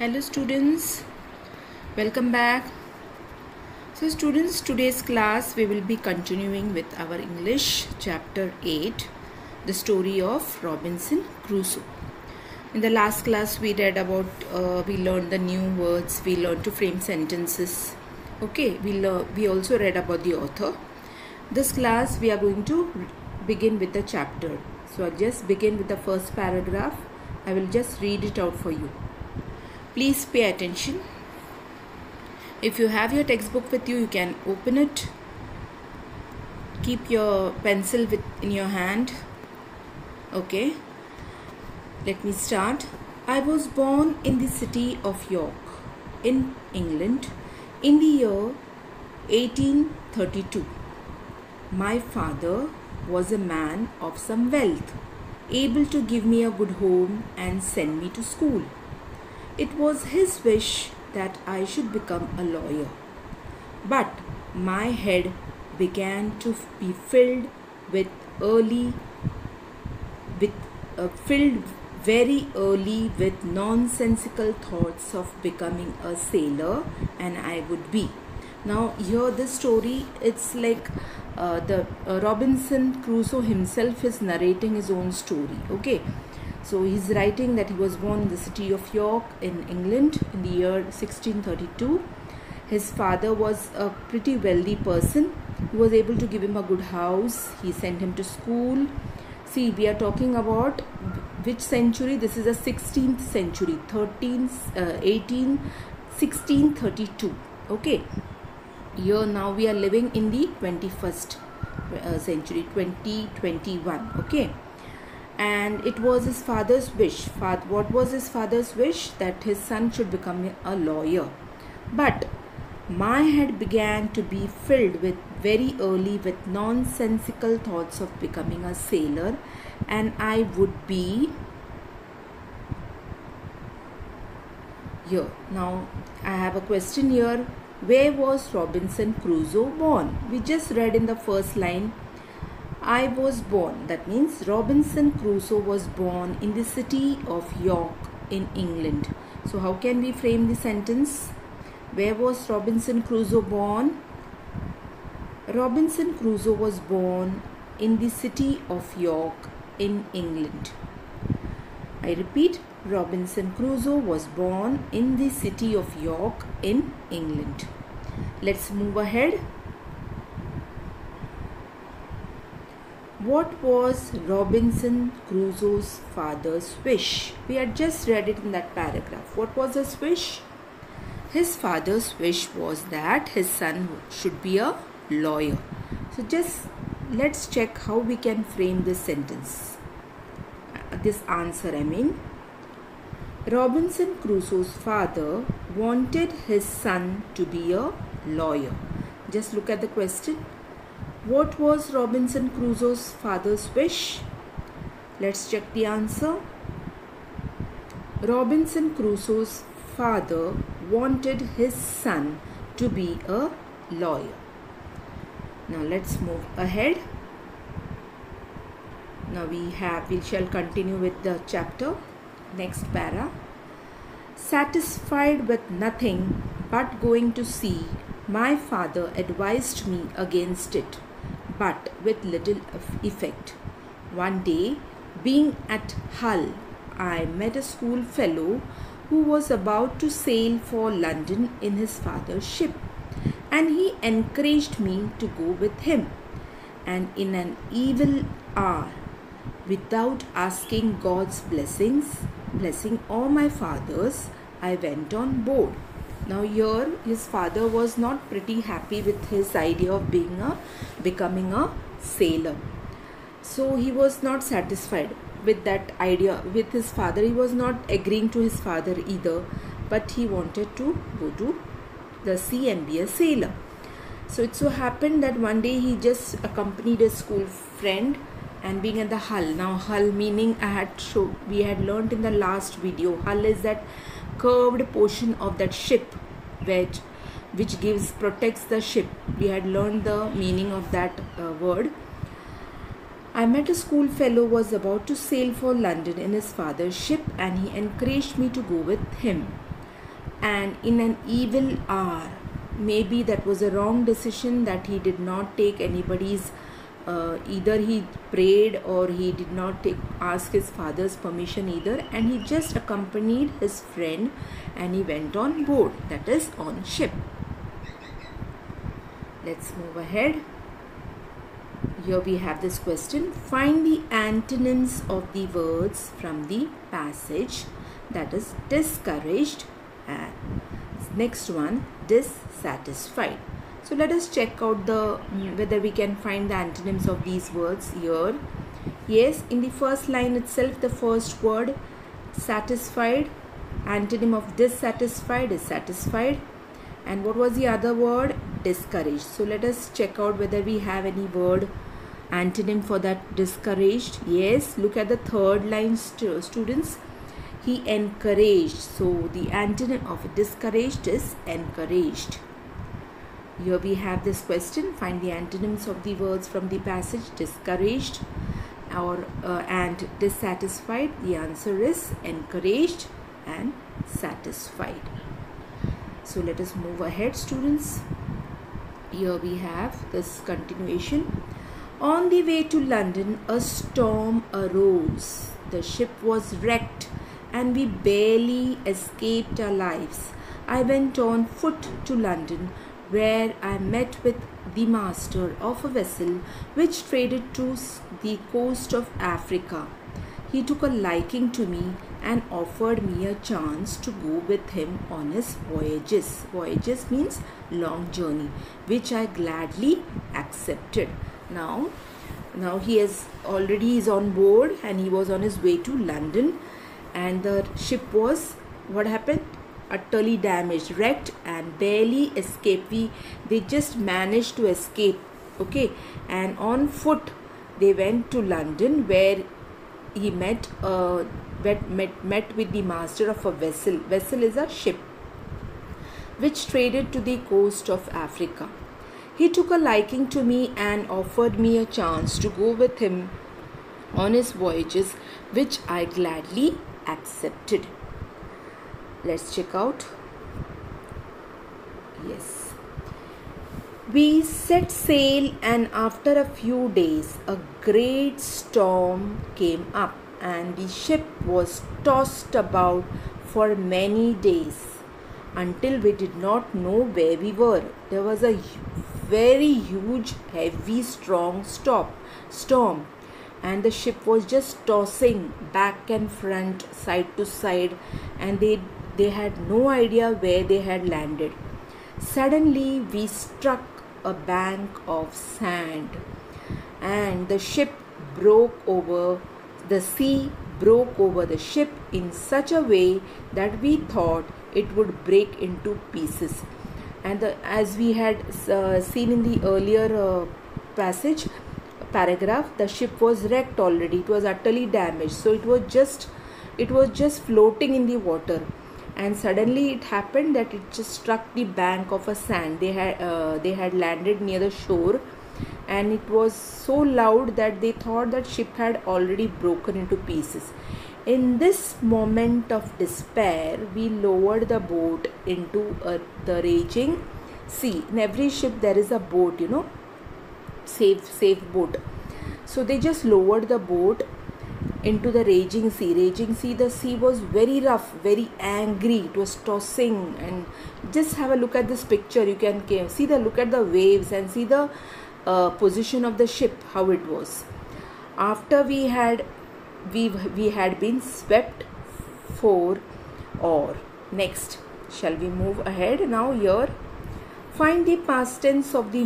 Hello students, welcome back. So students, today's class we will be continuing with our English chapter 8, the story of Robinson Crusoe. In the last class we read about, we learned the new words, we learned to frame sentences. Okay, we also read about the author. This class we are going to begin with the chapter. So I'll just begin with the first paragraph. I will just read it out for you. Please pay attention. If you have your textbook with you, you can open it. Keep your pencil in your hand. Okay. Let me start. I was born in the city of York, in England, in the year 1832. My father was a man of some wealth, able to give me a good home and send me to school. It was his wish that I should become a lawyer. But my head began to be filled very early with nonsensical thoughts of becoming a sailor, and I would be. Now here this story, it's like Robinson Crusoe himself is narrating his own story. Okay. So he's writing that he was born in the city of York in England in the year 1632. His father was a pretty wealthy person. He was able to give him a good house. He sent him to school. See, we are talking about which century? This is the 16th century, 1632. Okay. Here now we are living in the 21st century, 2021. Okay. And it was his father's wish. What was his father's wish? That his son should become a lawyer. But my head began to be filled very early with nonsensical thoughts of becoming a sailor, and I would be. Here now I have a question here. Where was Robinson Crusoe born? We just read in the first line, I was born. That means Robinson Crusoe was born in the city of York in England. So how can we frame the sentence? Where was Robinson Crusoe born? Robinson Crusoe was born in the city of York in England. I repeat, Robinson Crusoe was born in the city of York in England. Let's move ahead. What was Robinson Crusoe's father's wish? We had just read it in that paragraph. What was his wish? His father's wish was that his son should be a lawyer. So just let's check how we can frame this sentence. This answer, I mean. Robinson Crusoe's father wanted his son to be a lawyer. Just look at the question. What was Robinson Crusoe's father's wish? Let's check the answer. Robinson Crusoe's father wanted his son to be a lawyer. Now let's move ahead. Now we shall continue with the chapter. Next para. Satisfied with nothing but going to sea, my father advised me against it, but with little effect. One day, being at Hull, I met a schoolfellow who was about to sail for London in his father's ship, and he encouraged me to go with him. And in an evil hour, without asking God's blessing or my father's, I went on board. Now here his father was not pretty happy with his idea of becoming a sailor. So he was not satisfied with that idea with his father. He was not agreeing to his father either, but he wanted to go to the sea and be a sailor. So it so happened that one day he just accompanied a school friend and being at the hull. Now hull meaning we had learnt in the last video. Hull is that curved portion of that ship which protects the ship. We had learned the meaning of that word. I met a schoolfellow who was about to sail for London in his father's ship, and he encouraged me to go with him. and in an evil hour. Maybe that was a wrong decision, that he did not take anybody's, either he prayed or he did not ask his father's permission either, and he just accompanied his friend and he went on board, that is on ship. Let's move ahead. Here we have this question. Find the antonyms of the words from the passage, that is discouraged, and next one, dissatisfied. So let us check out whether we can find the antonyms of these words here. Yes, in the first line itself, the first word satisfied, antonym of dissatisfied is satisfied. And what was the other word? Discouraged. So let us check out whether we have any word antonym for that, discouraged. Yes, look at the third line, students. He encouraged. So the antonym of discouraged is encouraged. Here we have this question. Find the antonyms of the words from the passage, discouraged and dissatisfied. The answer is encouraged and satisfied. So let us move ahead, students. Here we have this continuation. On the way to London, a storm arose. The ship was wrecked and we barely escaped our lives. I went on foot to London, where I met with the master of a vessel which traded to the coast of Africa. He took a liking to me and offered me a chance to go with him on his voyages. Voyages means long journey, which I gladly accepted. Now he is on board and he was on his way to London, and the ship was, what happened? Utterly damaged, wrecked, and barely escaped. They just managed to escape. Okay, and on foot they went to London, where he met with the master of a vessel. Vessel is a ship which traded to the coast of Africa. He took a liking to me and offered me a chance to go with him on his voyages, which I gladly accepted. Let's check out. Yes. We set sail, and after a few days, a great storm came up, and the ship was tossed about for many days until we did not know where we were. There was a very huge, heavy, strong storm, and the ship was just tossing back and front, side to side, and they had no idea where they had landed. Suddenly we struck a bank of sand, and the ship broke over. The sea broke over the ship in such a way that we thought it would break into pieces. And as we had seen in the earlier paragraph, the ship was wrecked already. It was utterly damaged. So it was just floating in the water. And suddenly it happened that it just struck the bank of a sand. They had landed near the shore, and it was so loud that they thought that ship had already broken into pieces. In this moment of despair, we lowered the boat into the raging sea. In every ship there is a boat, safe boat. So they just lowered the boat into the raging sea. The sea was very rough, very angry. It was tossing, and just have a look at this picture. You can see look at the waves and see the position of the ship, how it was. After we had been swept for or next. Shall we move ahead now? Here, find the past tense of the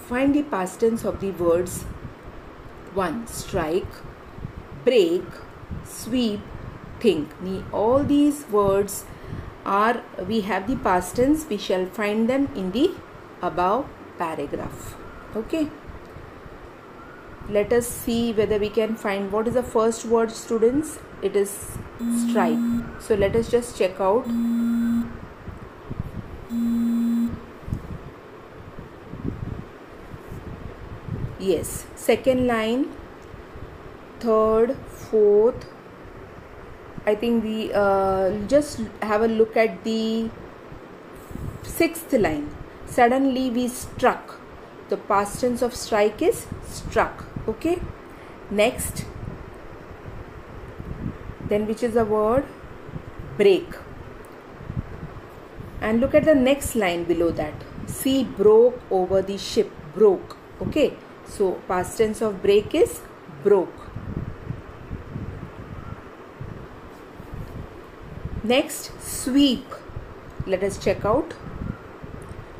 find the past tense of the words 1. Strike, break, sweep, think. All these words we have the past tense. We shall find them in the above paragraph. Okay. Let us see whether we can find what is the first word, students. It is strike. So let us just check out. Yes, second line, third, fourth, I think we just have a look at the sixth line. Suddenly we struck. The past tense of strike is struck. Okay. Next. Then which is the word? Break. And look at the next line below that. Sea broke over the ship. Broke. Okay. So past tense of break is broke. Next, sweep. Let us check out.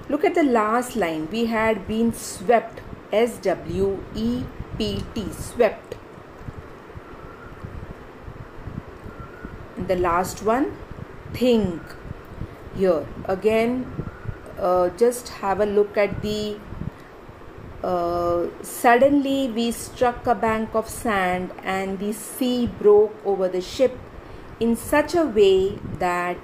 Look at the last line. We had been swept. S-W-E-P-T. Swept. And the last one, think. Here again, just have a look at the suddenly we struck a bank of sand and the sea broke over the ship in such a way that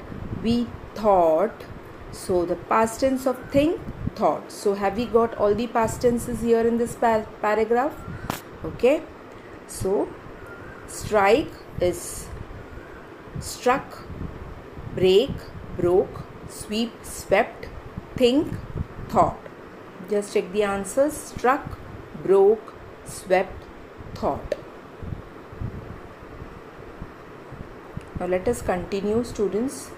we thought. So the past tense of think, thought. So have we got all the past tenses here in this paragraph? Okay. So strike is struck, break, broke, sweep, swept, think, thought. Just check the answers. Struck, broke, swept, thought. Now let us continue, students.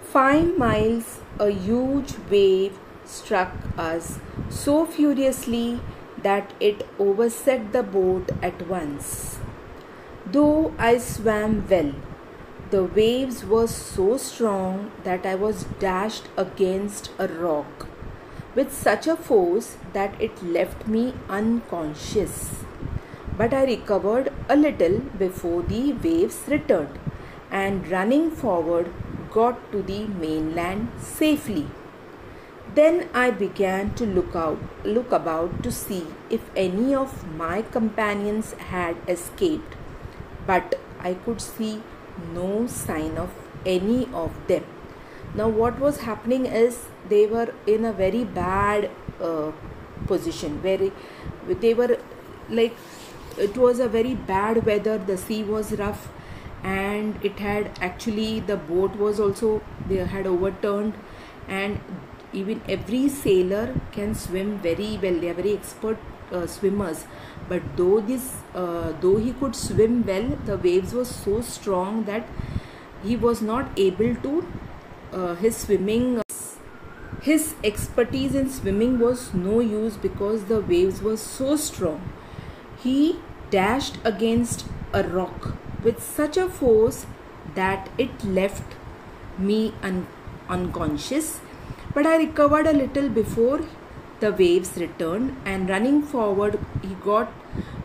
5 miles, a huge wave struck us so furiously that it overset the boat at once. Though I swam well, the waves were so strong that I was dashed against a rock with such a force that it left me unconscious. But I recovered a little before the waves returned, and running forward got to the mainland safely. Then I began to look about to see if any of my companions had escaped, but I could see no sign of any of them. Now what was happening is they were in a very bad position, where they were like, it was a very bad weather, the sea was rough, and it had actually, the boat was also, they had overturned, and even every sailor can swim very well, they are very expert swimmers, but though he could swim well, the waves were so strong that he was not able to his expertise in swimming was no use because the waves were so strong. He dashed against a rock with such a force that it left me unconscious, but I recovered a little before the waves returned, and running forward he got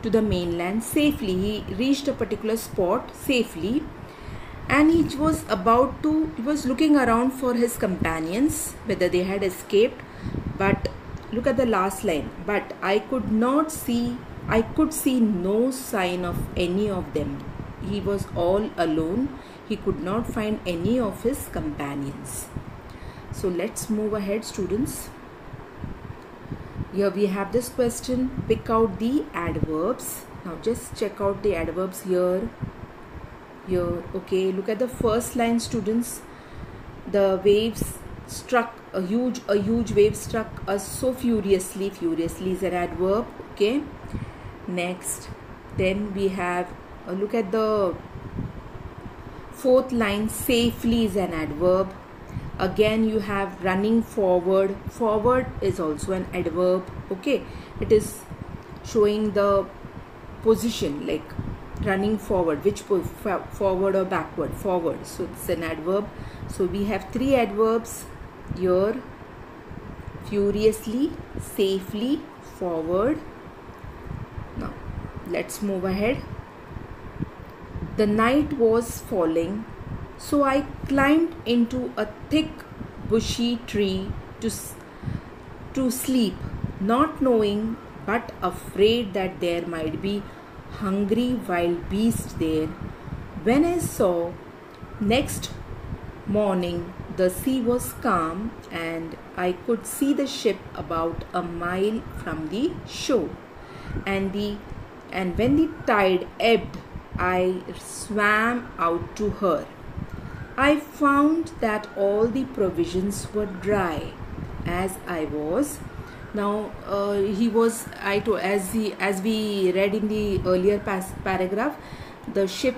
to the mainland safely. He reached a particular spot safely, and he was looking around for his companions, whether they had escaped. But look at the last line. But I could see no sign of any of them. He was all alone. He could not find any of his companions. So let's move ahead, students. Here we have this question. Pick out the adverbs. Now just check out the adverbs here. Okay, look at the first line, students. The waves struck, a huge wave struck us so furiously. Furiously is an adverb. Okay, next, then we have look at the fourth line. Safely is an adverb. Again you have running forward. Forward is also an adverb. Okay, it is showing the position, like running forward, which forward or backward. Forward, so it's an adverb. So we have 3 adverbs here: furiously, safely, forward. Now let's move ahead. The night was falling, so I climbed into a thick bushy tree to sleep, not knowing but afraid that there might be hungry wild beasts there. When I saw next morning, the sea was calm and I could see the ship about a mile from the shore, and when the tide ebbed, I swam out to her. I found that all the provisions were dry, as I was. Now he was. As we read in the earlier paragraph, the ship,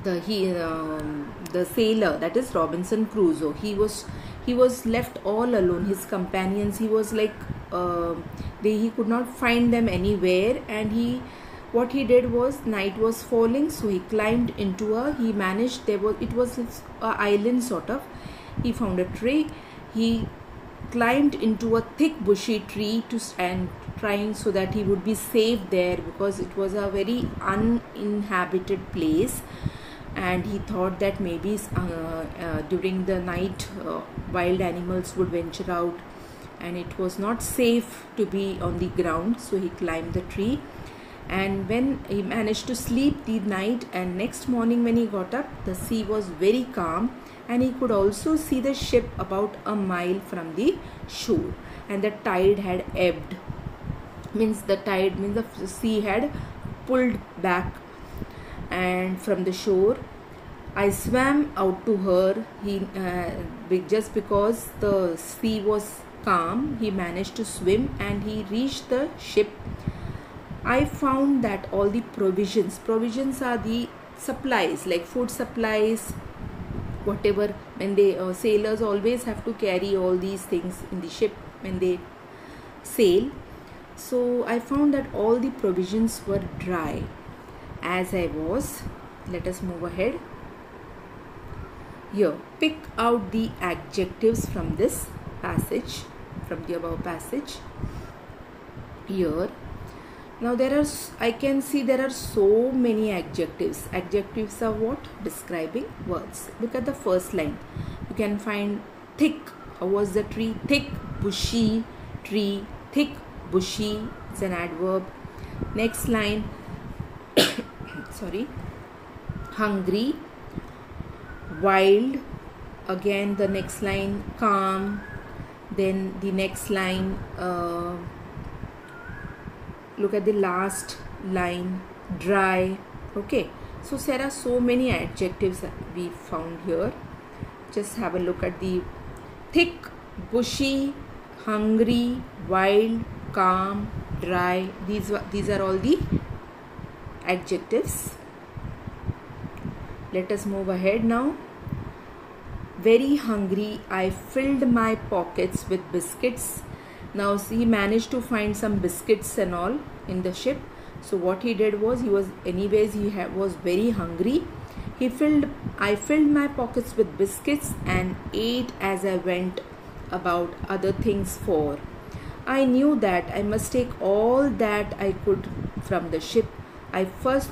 the sailor, that is Robinson Crusoe, he was left all alone. His companions, he was like he could not find them anywhere, and what he did was, night was falling, so he climbed into it was a island sort of. He found a tree. He climbed into a thick bushy tree and trying so that he would be safe there, because it was a very uninhabited place, and he thought that maybe during the night wild animals would venture out, and it was not safe to be on the ground, so he climbed the tree. And when he managed to sleep the night, and next morning when he got up, the sea was very calm, and he could also see the ship about a mile from the shore, and the tide had ebbed. The sea had pulled back and from the shore. I swam out to her. Just because the sea was calm, he managed to swim, and he reached the ship. I found that all the provisions are the supplies, like food supplies, whatever. When sailors always have to carry all these things in the ship when they sail. So I found that all the provisions were dry, as I was. Let us move ahead. Here, pick out the adjectives from this passage, from the above passage. Here, now I can see there are so many adjectives. Adjectives are what? Describing words. Look at the first line. You can find thick. How was the tree? Thick, bushy tree. Thick, bushy. It's an adverb. Next line. Sorry. Hungry. Wild. Again the next line. Calm. Then the next line. Look at the last line. Dry. Okay. So there are so many adjectives that we found here. Just have a look at the thick, bushy, hungry, wild, calm, dry. These are all the adjectives. Let us move ahead now. Very hungry, I filled my pockets with biscuits. Now he managed to find some biscuits and all in the ship. So what he did was, he was very hungry. I filled my pockets with biscuits and ate as I went about other things, for I knew that I must take all that I could from the ship. I first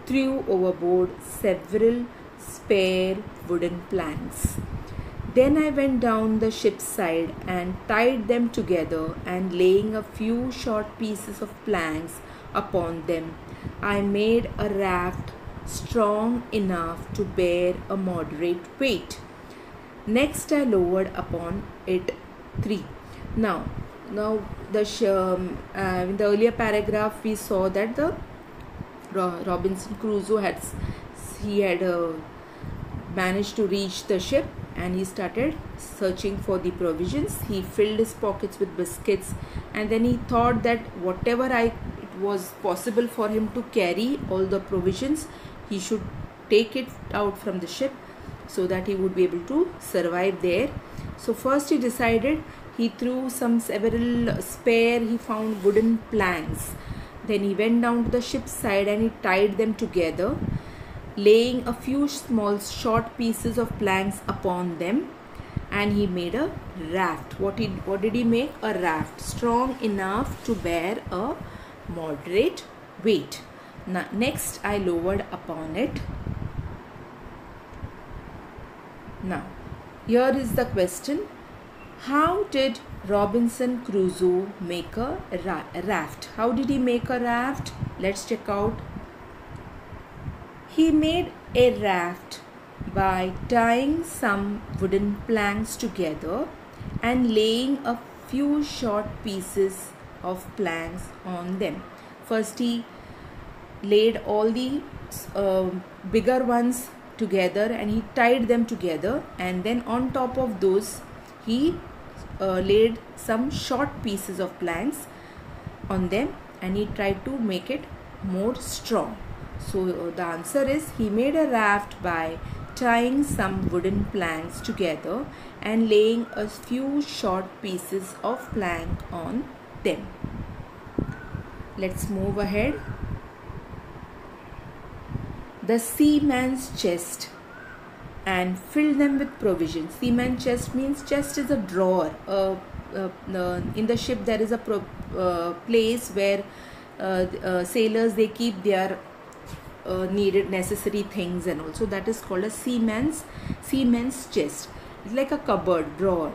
threw overboard several spare wooden planks. Then I went down the ship's side and tied them together, and laying a few short pieces of planks upon them, I made a raft strong enough to bear a moderate weight. Next I lowered upon it 3. Now in the earlier paragraph we saw that the Robinson Crusoe had managed to reach the ship, and he started searching for the provisions. He filled his pockets with biscuits, and then he thought that whatever it was possible for him to carry, all the provisions, he should take it out from the ship so that he would be able to survive there. So first he decided, he threw several spare, he found wooden planks. Then he went down to the ship's side and he tied them together, laying a few small short pieces of planks upon them, and he made a raft. What did he make? A raft strong enough to bear a moderate weight. Now, next I lowered upon it. Now here is the question: how did Robinson Crusoe make a raft? How did he make a raft? Let's check out. He made a raft by tying some wooden planks together and laying a few short pieces of planks on them. First he laid all the bigger ones together and he tied them together, and then on top of those he laid some short pieces of planks on them, and he tried to make it more strong. So the answer is he made a raft by tying some wooden planks together and laying a few short pieces of plank on them. Let's move ahead. The seaman's chest and filled them with provisions. Seaman's chest means chest is a drawer. In the ship there is a place where sailors, they keep their needed necessary things, and also that is called a seaman's chest. It's like a cupboard drawer.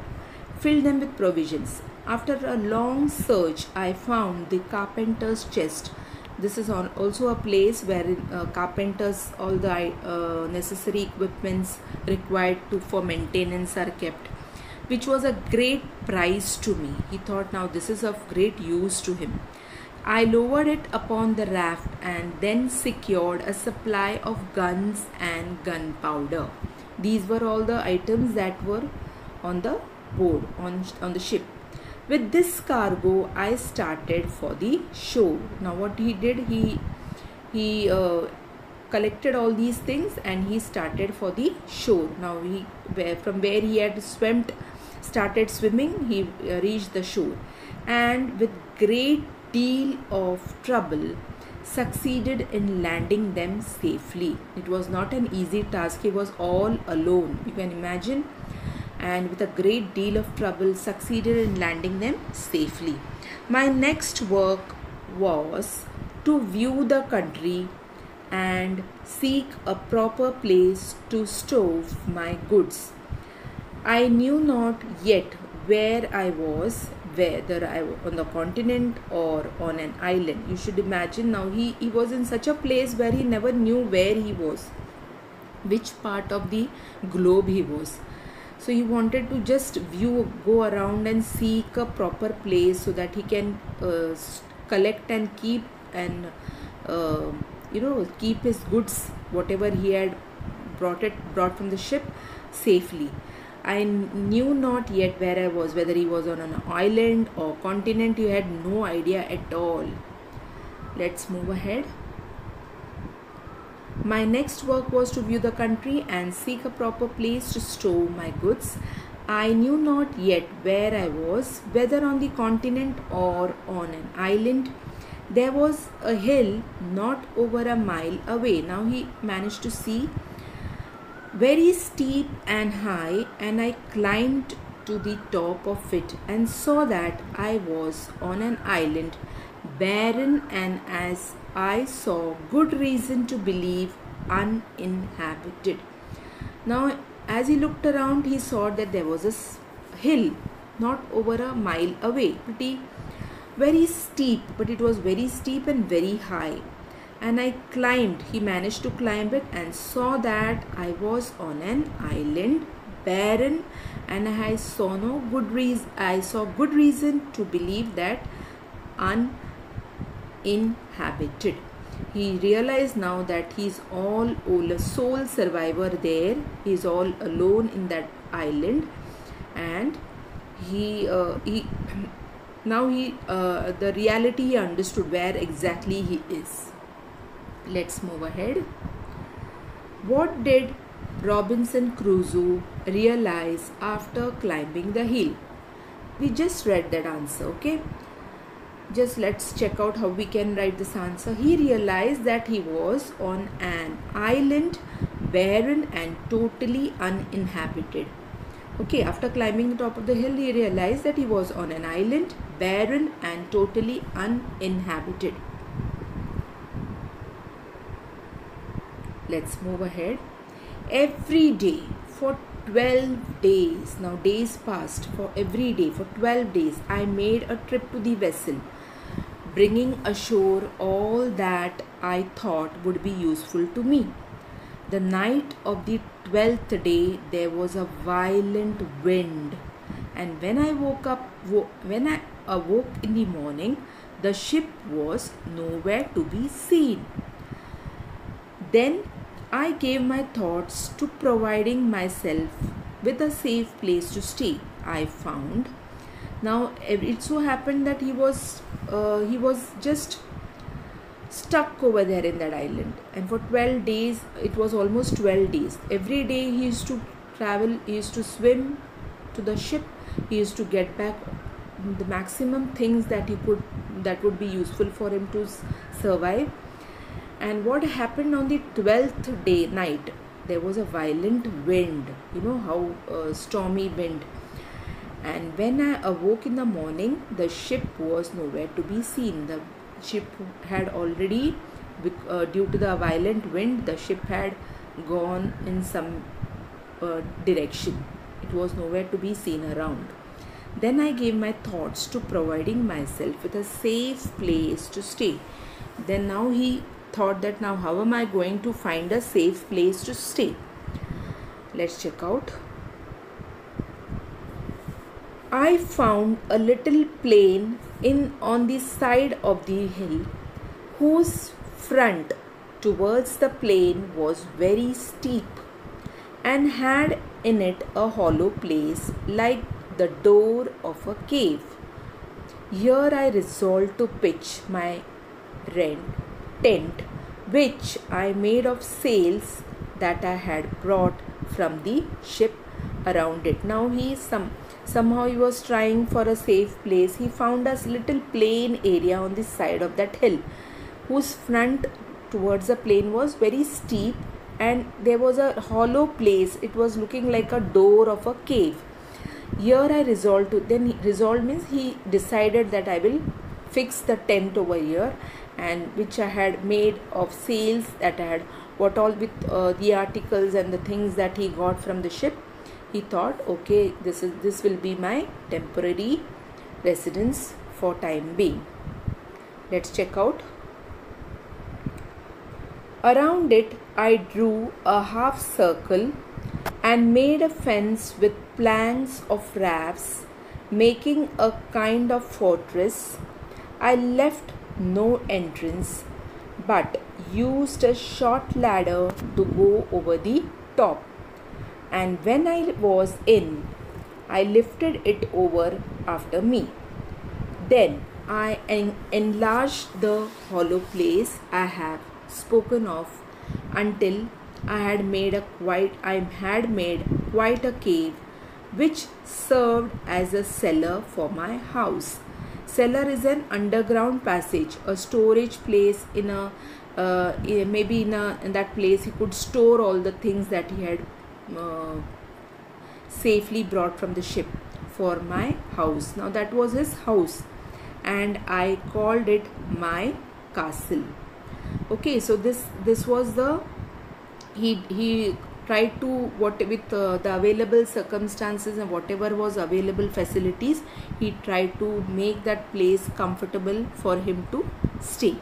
Filled them with provisions. After a long search, I found the carpenter's chest. This is also a place where carpenters, all the necessary equipments required for maintenance are kept, which was a great prize to me. He thought, now this is of great use to him. I lowered it upon the raft and then secured a supply of guns and gunpowder. These were all the items that were on the board, on the ship. With this cargo, I started for the shore. Now what he did, he collected all these things and he started for the shore. Now from where he had started swimming, he reached the shore, and with great deal of trouble succeeded in landing them safely. It was not an easy task. He was all alone, you can imagine, and with a great deal of trouble succeeded in landing them safely. My next work was to view the country and seek a proper place to stow my goods. I knew not yet where I was, whether I was on the continent or on an island. You should imagine, now he was in such a place where he never knew where he was, which part of the globe he was. So he wanted to just go around and seek a proper place so that he can collect and keep and keep his goods, whatever he had brought from the ship, safely. I knew not yet where I was, whether he was on an island or continent. He had no idea at all. Let's move ahead. My next work was to view the country and seek a proper place to store my goods. I knew not yet where I was, whether on the continent or on an island. There was a hill not over a mile away. Now he managed to see, very steep and high, and I climbed to the top of it and saw that I was on an island, barren, and as I saw good reason to believe uninhabited. Now as he looked around, he saw that there was a hill not over a mile away, very steep, but it was very steep and very high, and I climbed. He managed to climb it and saw that I was on an island, barren, and I saw good reason to believe that uninhabited. He realized now that he's all sole survivor there. He's all alone in that island, and the reality he understood where exactly he is. Let's move ahead. What did Robinson Crusoe realize after climbing the hill? We just read that answer, okay? Just let's check out how we can write this answer. He realized that he was on an island, barren and totally uninhabited. Okay, after climbing the top of the hill, he realized that he was on an island, barren and totally uninhabited. Let's move ahead. Every day for 12 days, now days passed, for every day for 12 days, I made a trip to the vessel, bringing ashore all that I thought would be useful to me. The night of the 12th day, there was a violent wind, and when I awoke in the morning, the ship was nowhere to be seen. Then I gave my thoughts to providing myself with a safe place to stay. I found. Now it so happened that he was just stuck over there in that island, and for 12 days, it was almost 12 days, every day he used to travel, he used to swim to the ship, he used to get back the maximum things that would be useful for him to survive. And what happened on the 12th day night, there was a violent wind, you know how stormy wind. And when I awoke in the morning, the ship was nowhere to be seen. The ship had already, due to the violent wind, the ship had gone in some direction. It was nowhere to be seen around. Then I gave my thoughts to providing myself with a safe place to stay. Then now he thought that now how am I going to find a safe place to stay? Let's check out. I found a little plain on the side of the hill, whose front towards the plain was very steep and had in it a hollow place like the door of a cave. Here I resolved to pitch my tent, which I made of sails that I had brought from the ship around it. Now somehow he was trying for a safe place. He found a little plain area on the side of that hill, whose front towards the plain was very steep, and there was a hollow place. It was looking like a door of a cave. Here I resolved to, resolved means he decided that I will fix the tent over here, and which I had made of sails that I had what all with the articles and the things that he got from the ship. He thought, okay, this will be my temporary residence for time being. Let's check out. Around it I drew a half circle and made a fence with planks of rafts, making a kind of fortress. I left no entrance, but used a short ladder to go over the top. And when I was in, I lifted it over after me. Then I enlarged the hollow place I have spoken of until I had made quite a cave, which served as a cellar for my house. Cellar is an underground passage, a storage place in that place he could store all the things that he had safely brought from the ship for my house. Now that was his house, and I called it my castle. Okay, so this was the he tried to with the available circumstances and whatever was available facilities, he tried to make that place comfortable for him to stay.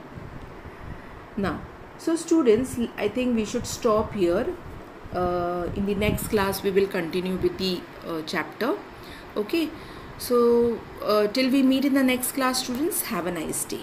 Now, so students, I think we should stop here. In the next class we will continue with the chapter. Okay, so till we meet in the next class, students, have a nice day.